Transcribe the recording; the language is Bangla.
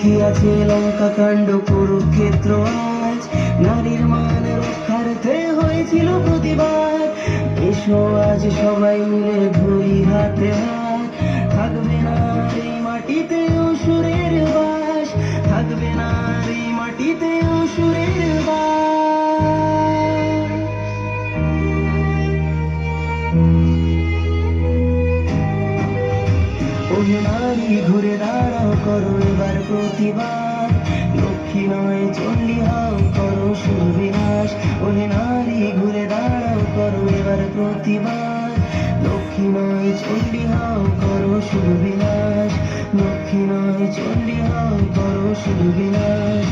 দেখিয়াছে লঙ্কা কাণ্ড কুরুক্ষেত্র আজ, নারীর মান রক্ষার্থে হয়েছিল প্রতিবাদ। এসো আজ সবাই মিলে ধরি হাতে হাত, থাকবে না এই মাটিতে অসুরের বাস, থাকবে না এই মাটিতে অসুরের বাস। ওহে নারী ঘুরে দাঁড়াও, করো এবার প্রতিবাদ, লক্ষ্মী নয় চণ্ডী হও, করো সুবিনাশ। ওহে নারী ঘুরে দাঁড়াও, করো এবার প্রতিবাদ, লক্ষ্মী নয় চণ্ডী হও, করো সুবিনাশ, লক্ষ্মী নয় চণ্ডী হও, করো সুবিনাশ।